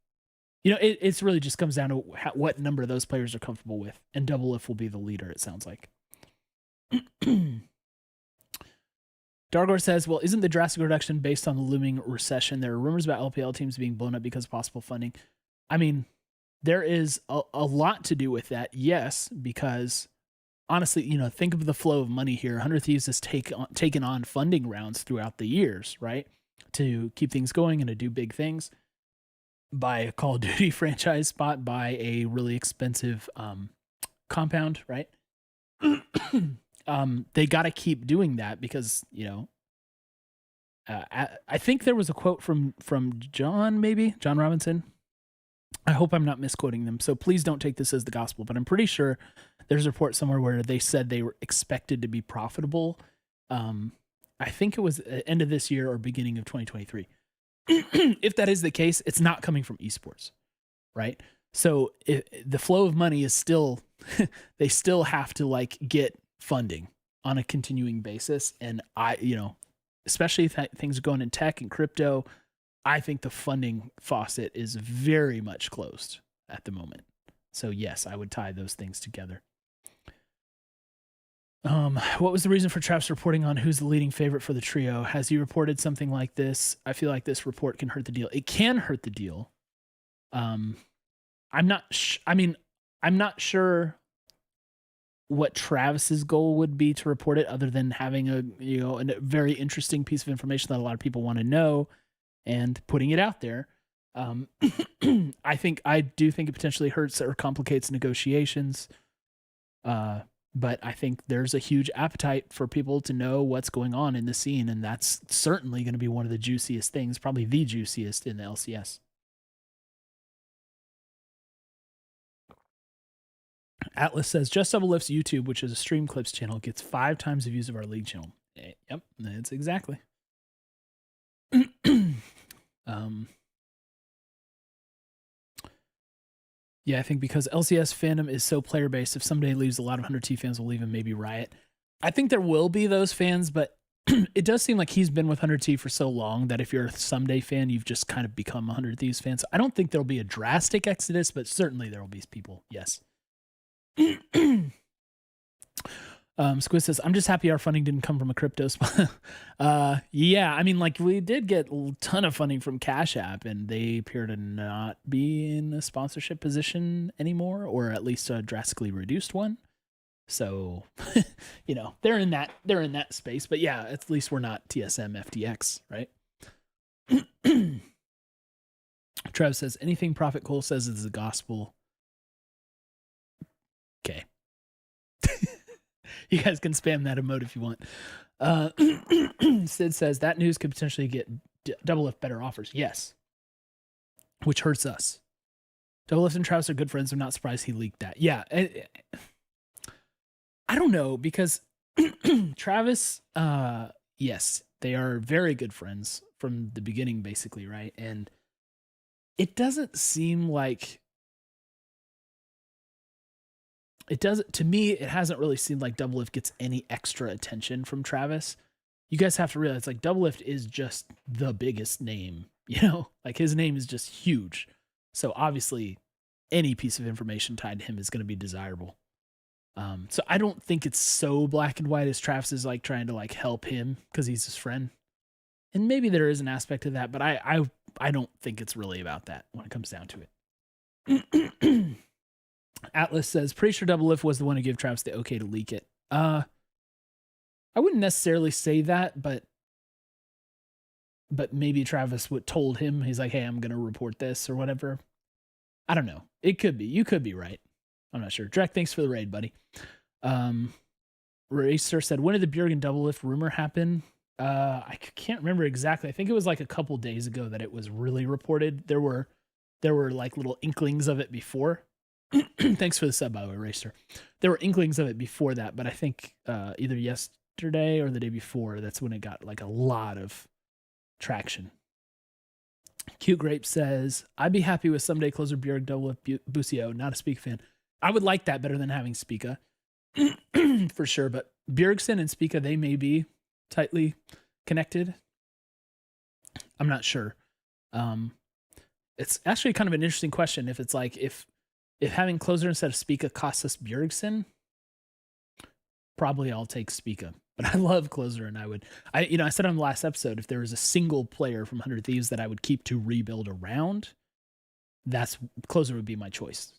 S1: it's really just comes down to what number those players are comfortable with, and Doublelift will be the leader, it sounds like. Dargor says, well, isn't the drastic reduction based on the looming recession? There are rumors about LPL teams being blown up because of possible funding. I mean, there is a lot to do with that, yes, because honestly, think of the flow of money here. 100 Thieves has taken on funding rounds throughout the years, right? To keep things going and to do big things. Buy a Call of Duty franchise spot, buy a really expensive compound, right? They got to keep doing that because, I think there was a quote from John Robinson. I hope I'm not misquoting them, so please don't take this as the gospel, but I'm pretty sure there's a report somewhere where they said they were expected to be profitable. I think it was end of this year or beginning of 2023. If that is the case, it's not coming from esports, right? So the flow of money is still, they still have to get funding on a continuing basis. And especially if things are going in tech and crypto, I think the funding faucet is very much closed at the moment. So yes, I would tie those things together. What was the reason for Travis reporting on who's the leading favorite for the trio? Has he reported something like this? I feel like this report can hurt the deal. It can hurt the deal. I'm not sure what Travis's goal would be to report it, other than having a very interesting piece of information that a lot of people want to know and putting it out there. I do think it potentially hurts or complicates negotiations. But I think there's a huge appetite for people to know what's going on in the scene, and that's certainly going to be one of the juiciest things, probably the juiciest in the LCS. Atlas says, Just Doublelift's YouTube, which is a stream clips channel, gets 5 times the views of our league channel. Yep, that's exactly. Yeah, I think because LCS fandom is so player-based, if someday leaves, a lot of 100T fans will leave and maybe riot. I think there will be those fans, but it does seem like he's been with 100T for so long that if you're a someday fan, you've just kind of become a 100 Thieves fan. So I don't think there'll be a drastic exodus, but certainly there will be people, yes. Squiz says, I'm just happy our funding didn't come from a crypto spot. Yeah, I mean, we did get a ton of funding from Cash App, and they appear to not be in a sponsorship position anymore, or at least a drastically reduced one. So, they're in that space. But yeah, at least we're not TSM FTX, right? Trev says, anything Prophet Cole says is the gospel. Okay. You guys can spam that emote if you want. Sid says that news could potentially get Doublelift better offers. Yes. Which hurts us. Doublelift and Travis are good friends. I'm not surprised he leaked that. Yeah. I don't know, because Travis, yes, they are very good friends from the beginning, basically, right? And it doesn't seem like to me, it hasn't really seemed like Doublelift gets any extra attention from Travis. You guys have to realize, Doublelift is just the biggest name, his name is just huge. So obviously any piece of information tied to him is going to be desirable. So I don't think it's so black and white as Travis is trying to help him because he's his friend. And maybe there is an aspect of that, but I don't think it's really about that when it comes down to it. Atlas says, pretty sure Doublelift was the one who gave Travis the okay to leak it. I wouldn't necessarily say that, but maybe Travis told him, he's like, hey, I'm going to report this or whatever. I don't know. It could be. You could be right. I'm not sure. Drek, thanks for the raid, buddy. Racer said, when did the Bjerg and Doublelift rumor happen? I can't remember exactly. I think it was a couple days ago that it was really reported. There were little inklings of it before. Thanks for the sub, by the way, Racer. There were inklings of it before that, but I think either yesterday or the day before, that's when it got a lot of traction. Cute Grape says, I'd be happy with someday closer Bjerg double with Busio, not a Spica fan. I would like that better than having Spica for sure, but Bjergsen and Spica, they may be tightly connected. I'm not sure. It's actually kind of an interesting question. If it's like, if having closer instead of Spica costs us Bjergsen, probably I'll take Spica. But I love closer, and I said on the last episode, if there was a single player from 100 Thieves that I would keep to rebuild around, that's closer would be my choice.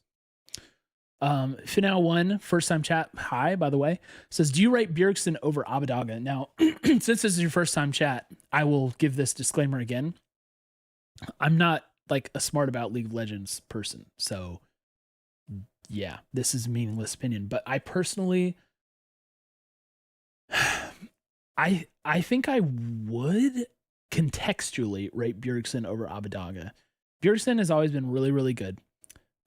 S1: Final1, first time chat, hi, by the way, says, do you rate Bjergsen over Abadaga? Now, since this is your first time chat, I will give this disclaimer again. I'm not like a smart about League of Legends person, so yeah, this is a meaningless opinion, but I personally, I think I would contextually rate Bjergsen over Abadaga. Bjergsen has always been really, really good.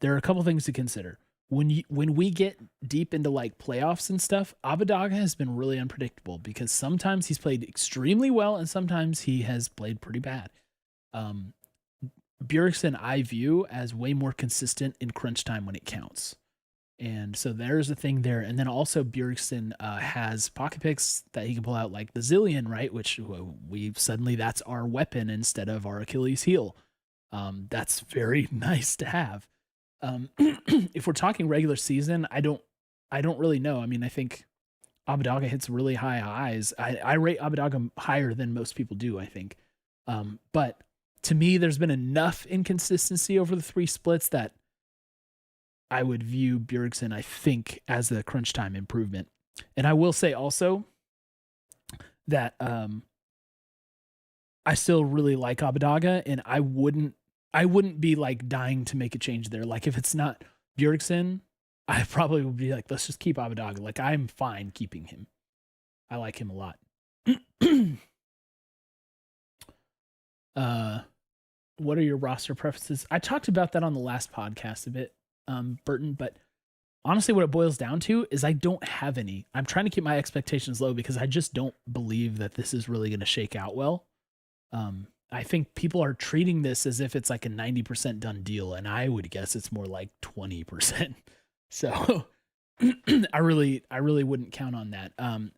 S1: There are a couple things to consider. When we get deep into like playoffs and stuff, Abadaga has been really unpredictable because sometimes he's played extremely well and sometimes he has played pretty bad. Bjergsen I view as way more consistent in crunch time when it counts. And so there's a thing there. And then also Bjergsen has pocket picks that he can pull out like the Zillion, right? Which that's our weapon instead of our Achilles heel. That's very nice to have. If we're talking regular season, I don't really know. I mean, I think Abadaga hits really high highs. I rate Abadaga higher than most people do, I think. But to me, there's been enough inconsistency over the 3 splits that I would view Bjergsen, I think, as the crunch time improvement. And I will say also that I still really like Abadaga, and I wouldn't be like dying to make a change there. Like if it's not Bjergsen, I probably would be like, let's just keep Abadaga. Like I'm fine keeping him. I like him a lot. What are your roster preferences? I talked about that on the last podcast a bit, Burton, but honestly what it boils down to is I don't have any. I'm trying to keep my expectations low because I just don't believe that this is really going to shake out well. I think people are treating this as if it's like a 90% done deal, and I would guess it's more like 20%. So I really wouldn't count on that.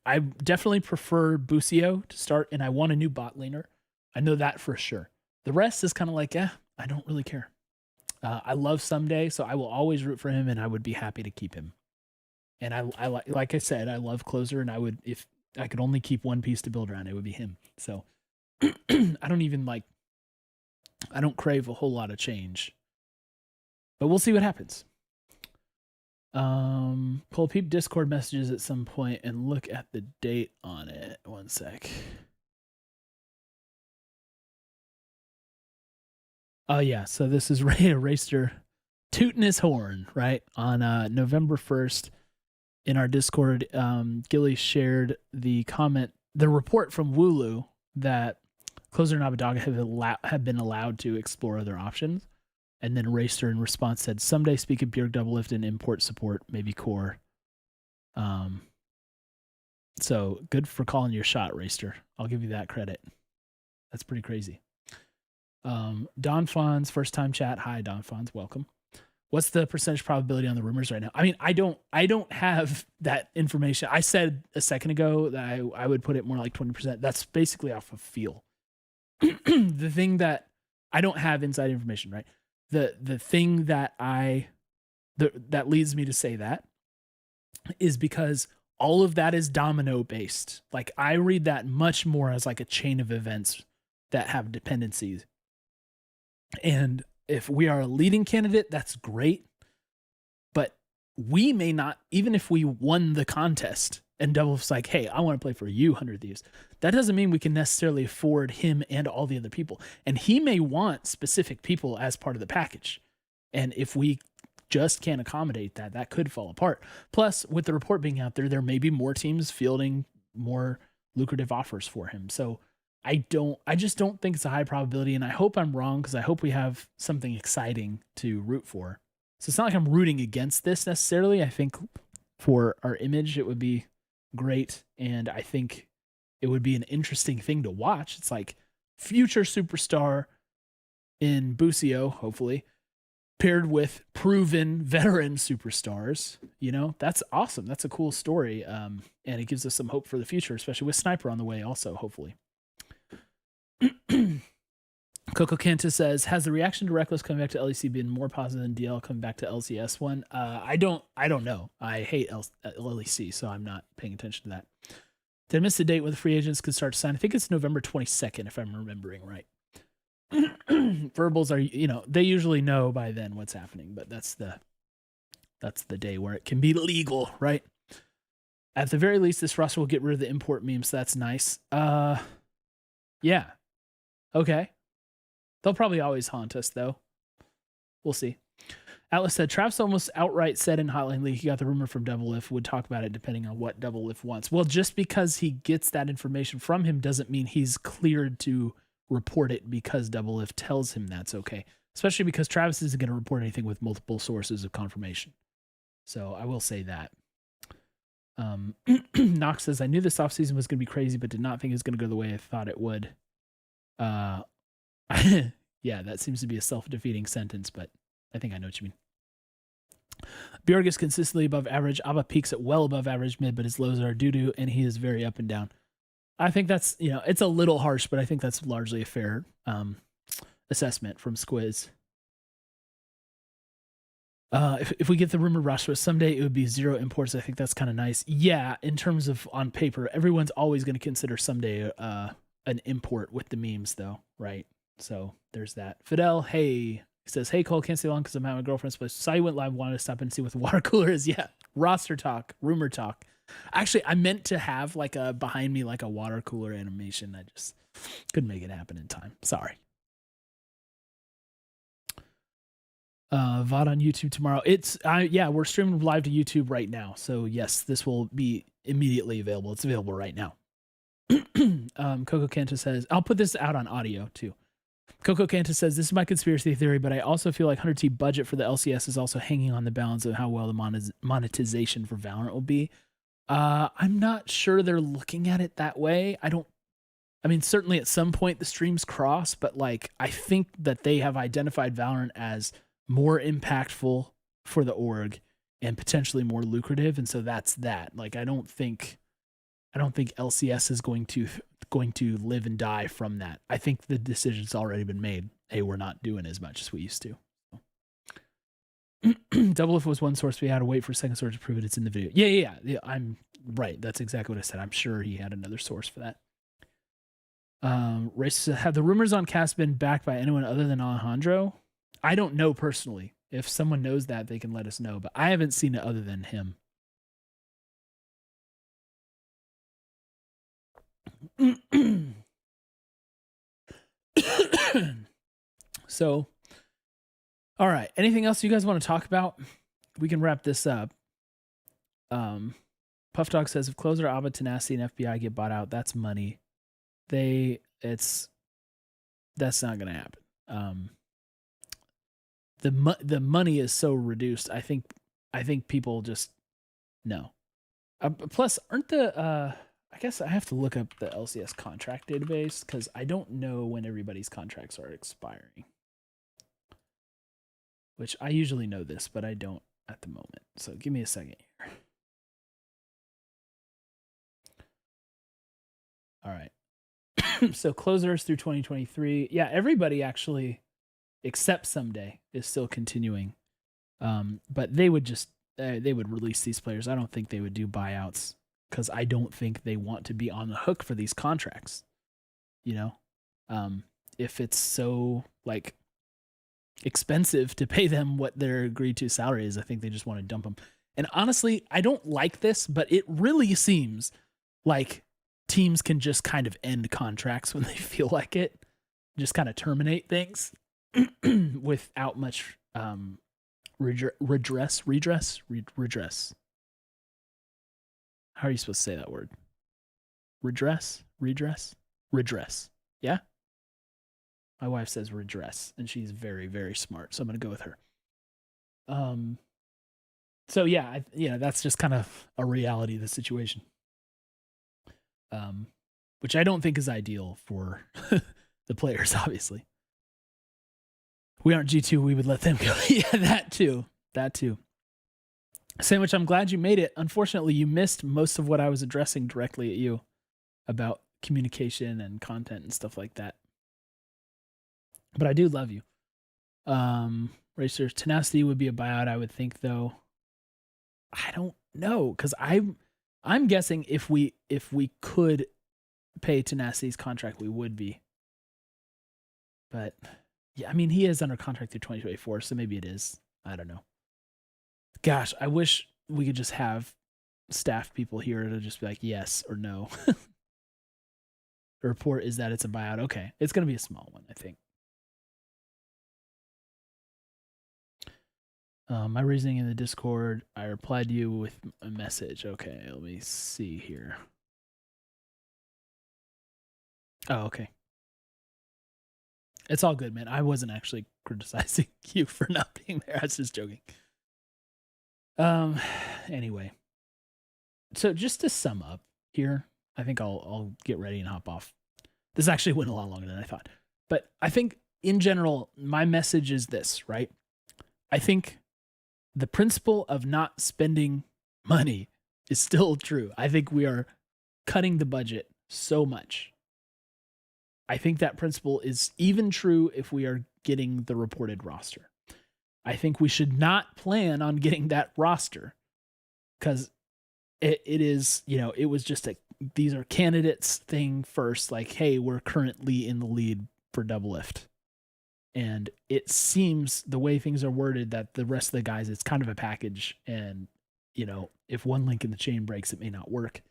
S1: I definitely prefer Busio to start, and I want a new bot laner. I know that for sure. The rest is kind of like, I don't really care. I love Someday, so I will always root for him, and I would be happy to keep him. And I like I said, I love closer, and I would, if I could only keep one piece to build around, it would be him. So I don't crave a whole lot of change, but we'll see what happens. Pull peep Discord messages at some point and look at the date on it. One sec. Oh yeah, so this is Ray Racer tooting his horn, right? On November 1st in our Discord, Gilly shared the report from Wooloo that Closer and Abadaga have been allowed to explore other options. And then Racer in response said, someday speak of Bjerg double lift and import support, maybe core. So good for calling your shot, Racer. I'll give you that credit. That's pretty crazy. Don Fonz, first time chat. Hi, Don Fonz, welcome. What's the percentage probability on the rumors right now? I mean, I don't have that information. I said a second ago that I would put it more like 20%. That's basically off of feel. The thing that I don't have inside information, right? The thing that that leads me to say that is because all of that is domino based. Like I read that much more as like a chain of events that have dependencies. And if we are a leading candidate, that's great. But we may not, even if we won the contest and Devil's like, hey, I want to play for you, 100 Thieves. That doesn't mean we can necessarily afford him and all the other people. And he may want specific people as part of the package. And if we just can't accommodate that, that could fall apart. Plus, with the report being out there, there may be more teams fielding more lucrative offers for him. So I just don't think it's a high probability. And I hope I'm wrong because I hope we have something exciting to root for. So it's not like I'm rooting against this necessarily. I think for our image, it would be great. And I think it would be an interesting thing to watch. It's like future superstar in Busio, hopefully, paired with proven veteran superstars. You know, that's awesome. That's a cool story. And it gives us some hope for the future, especially with Sniper on the way also, hopefully. Coco Kanta says, has the reaction to Reckless coming back to LEC been more positive than DL coming back to LCS one? I don't know. I hate LEC, so I'm not paying attention to that. Did I miss the date when the free agents could start to sign? I think it's November 22nd, if I'm remembering right. Verbals are, you know, they usually know by then what's happening, but that's the day where it can be legal, right? At the very least, this roster will get rid of the import memes. So that's nice. Yeah. Okay. They'll probably always haunt us, though. We'll see. Atlas said, Travis almost outright said in Hotline League he got the rumor from Double Lift, would talk about it depending on what Double Lift wants. Well, just because he gets that information from him doesn't mean he's cleared to report it because Double Lift tells him that's okay. Especially because Travis isn't going to report anything with multiple sources of confirmation. So I will say that. Knox says, I knew this offseason was going to be crazy, but did not think it was going to go the way I thought it would. Yeah, that seems to be a self-defeating sentence, but I think I know what you mean. Bjorg is consistently above average. Abba peaks at well above average mid, but his lows are doo-doo, and he is very up and down. I think that's, you know, it's a little harsh, but I think that's largely a fair assessment from Squiz. If we get the rumor roster someday, it would be 0 imports. I think that's kind of nice. Yeah, in terms of on paper, everyone's always going to consider someday an import with the memes, though, right? So there's that. Fidel, hey, he says, hey, Cole, can't stay long because I'm at my girlfriend's place. Saw you went live, wanted to stop and see what the water cooler is. Yeah, roster talk, rumor talk. Actually, I meant to have like a behind me, like a water cooler animation. I just couldn't make it happen in time. Sorry. VOD on YouTube tomorrow. Yeah, we're streaming live to YouTube right now. So yes, this will be immediately available. It's available right now. Coco Kanta says, I'll put this out on audio too. Coco Kanta says, this is my conspiracy theory, but I also feel like 100T budget for the LCS is also hanging on the balance of how well the monetization for Valorant will be. I'm not sure they're looking at it that way. I mean, certainly at some point the streams cross, but like, I think that they have identified Valorant as more impactful for the org and potentially more lucrative. And so that's that. Like, I don't think LCS is going to live and die from that. I think the decision's already been made. Hey, we're not doing as much as we used to. Double If was one source, we had to wait for a second source to prove it. It's in the video. Yeah. I'm right. That's exactly what I said. I'm sure he had another source for that. Race, have the rumors on cast been backed by anyone other than Alejandro? I don't know personally. If someone knows that, they can let us know, but I haven't seen it other than him. So, all right. Anything else you guys want to talk about? We can wrap this up. Puff Dog says, if Closer, Abba, Tenacity, and FBI get bought out, that's money. That's not going to happen. The money is so reduced. I think people just no. Plus, aren't the I guess I have to look up the LCS contract database because I don't know when everybody's contracts are expiring. Which I usually know this, but I don't at the moment. So give me a second here. All right. So closers through 2023. Yeah, everybody actually, except Someday, is still continuing. But they would just they would release these players. I don't think they would do buyouts because I don't think they want to be on the hook for these contracts. You know, if it's so like expensive to pay them what their agreed to salary is, I think they just want to dump them. And honestly, I don't like this, but it really seems like teams can just kind of end contracts when they feel like it, just kind of terminate things without much redress. How are you supposed to say that word? Redress. Yeah. My wife says redress, and she's very, very smart, so I'm gonna go with her. So yeah, that's just kind of a reality of the situation. Which I don't think is ideal for the players, obviously. we aren't G2, we would let them go. Yeah, that too. Sandwich, I'm glad you made it. Unfortunately, you missed most of what I was addressing directly at you about communication and content and stuff like that. But I do love you. Racers, Tenacity would be a buyout, I would think, though. I don't know, because I'm guessing if we could pay Tenacity's contract, we would be. But yeah, I mean, he is under contract through 2024, so maybe it is. I don't know. Gosh, I wish we could just have staff people here to just be like yes or no. The report is that it's a buyout. Okay, it's going to be a small one, I think. My reasoning in the Discord, I replied to you with a message. Okay, let me see here. Oh, okay. It's all good, man. I wasn't actually criticizing you for not being there. I was just joking. Anyway. So just to sum up here, I think I'll get ready and hop off. This actually went a lot longer than I thought. But I think in general, my message is this, right? I think the principle of not spending money is still true. I think we are cutting the budget so much. I think that principle is even true if we are getting the reported roster. I think we should not plan on getting that roster because it is, it was just these are candidates thing first. Like, hey, we're currently in the lead for double lift. And it seems the way things are worded that the rest of the guys, it's kind of a package. And, if one link in the chain breaks, it may not work.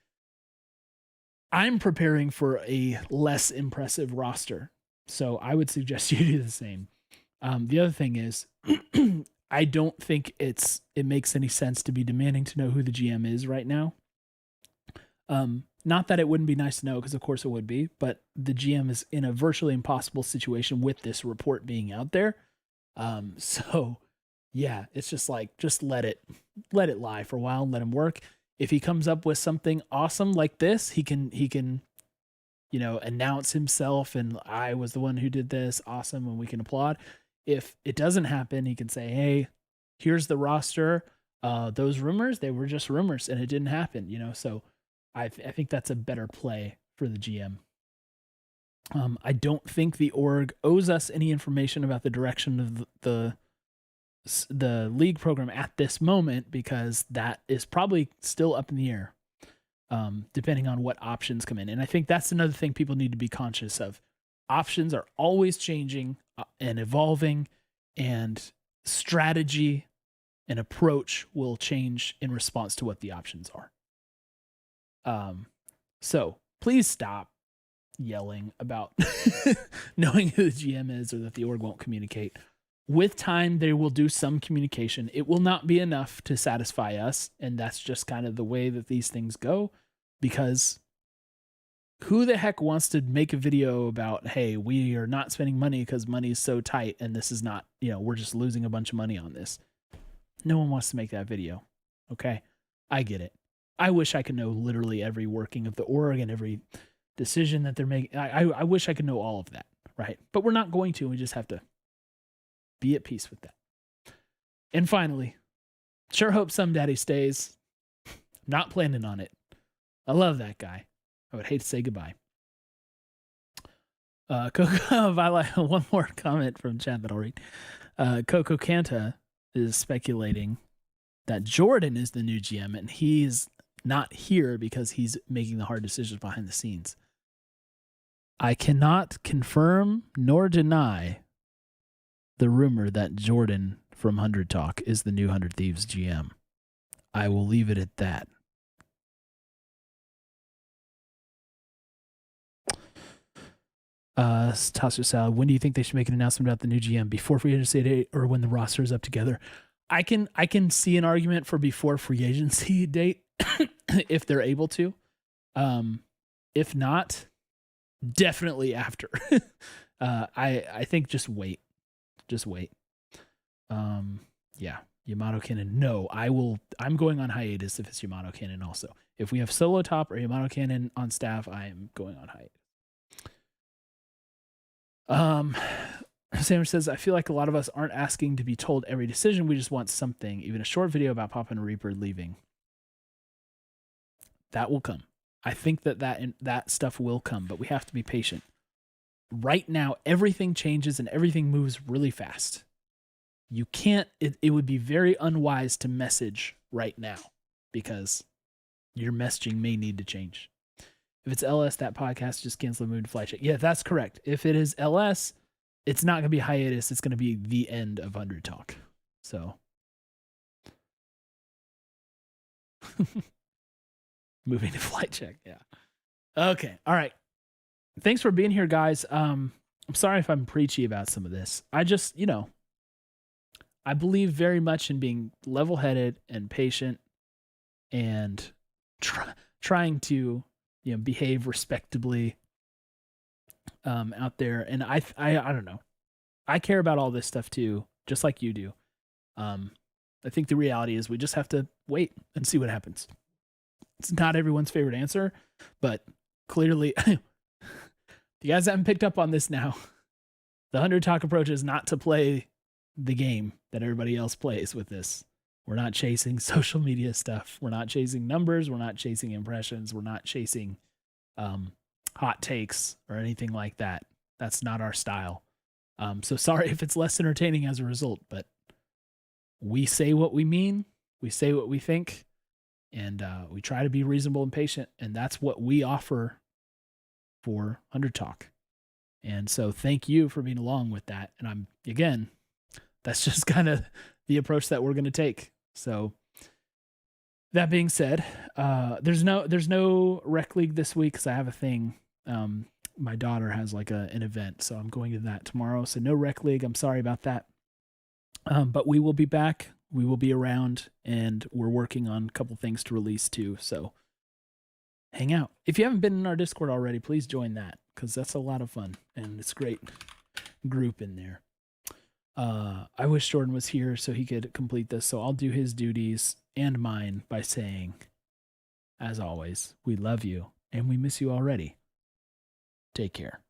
S1: I'm preparing for a less impressive roster. So I would suggest you do the same. The other thing is, I don't think it makes any sense to be demanding to know who the GM is right now. Not that it wouldn't be nice to know, because of course it would be, but the GM is in a virtually impossible situation with this report being out there. So yeah, it's just like, just let it lie for a while and let him work. If he comes up with something awesome like this, he can, announce himself and I was the one who did this. Awesome. And we can applaud. If it doesn't happen, he can say, hey, here's the roster. Those rumors, they were just rumors and it didn't happen, so I think that's a better play for the GM. I don't think the org owes us any information about the direction of the league program at this moment, because that is probably still up in the air, depending on what options come in. And I think that's another thing people need to be conscious of. Options are always changing and evolving, and strategy and approach will change in response to what the options are. So please stop yelling about knowing who the GM is or that the org won't communicate. With time, they will do some communication. It will not be enough to satisfy us, and that's just kind of the way that these things go, because who the heck wants to make a video about, hey, we are not spending money because money is so tight and this is not, we're just losing a bunch of money on this. No one wants to make that video. Okay, I get it. I wish I could know literally every working of the org and every decision that they're making. I wish I could know all of that, right? But we're not going to. We just have to be at peace with that. And finally, sure hope some daddy stays. Not planning on it. I love that guy. I would hate to say goodbye. Coco, one more comment from chat that I'll read. Coco Canta is speculating that Jordan is the new GM and he's not here because he's making the hard decisions behind the scenes. I cannot confirm nor deny the rumor that Jordan from 100 Talk is the new 100 Thieves GM. I will leave it at that. Tosser Salad, when do you think they should make an announcement about the new GM? Before free agency date or when the roster is up together? I can see an argument for before free agency date if they're able to. If not, definitely after. I think just wait. Just wait. Yeah, Yamato Cannon. No, I'm going on hiatus if it's Yamato Cannon also. If we have Solo Top or Yamato Cannon on staff, I am going on hiatus. Sandwich says, I feel like a lot of us aren't asking to be told every decision. We just want something, even a short video about Papa and Reaper leaving. That will come. I think that stuff will come, but we have to be patient. Right now, everything changes and everything moves really fast. You can't, it would be very unwise to message right now because your messaging may need to change. If it's LS, that podcast just cancel the moon flight check. Yeah, that's correct. If it is LS, it's not going to be hiatus. It's going to be the end of 100 Talk. So. Moving to flight check. Yeah. Okay. All right. Thanks for being here, guys. I'm sorry if I'm preachy about some of this. I just, I believe very much in being level-headed and patient and trying to, behave respectably out there. And I don't know. I care about all this stuff too, just like you do. I think the reality is we just have to wait and see what happens. It's not everyone's favorite answer, but clearly, you guys haven't picked up on this now. The 100 Talk approach is not to play the game that everybody else plays with this. We're not chasing social media stuff. We're not chasing numbers. We're not chasing impressions. We're not chasing hot takes or anything like that. That's not our style. So sorry if it's less entertaining as a result, but we say what we mean. We say what we think. And we try to be reasonable and patient. And that's what we offer for 100 Talk. And so thank you for being along with that. And that's just kind of the approach that we're going to take. So that being said, there's no rec league this week because I have a thing. My daughter has like an event, so I'm going to that tomorrow. So no rec league. I'm sorry about that. But we will be back. We will be around, and we're working on a couple things to release too. So hang out. If you haven't been in our Discord already, please join that because that's a lot of fun and it's a great group in there. I wish Jordan was here so he could complete this. So I'll do his duties and mine by saying, as always, we love you and we miss you already. Take care.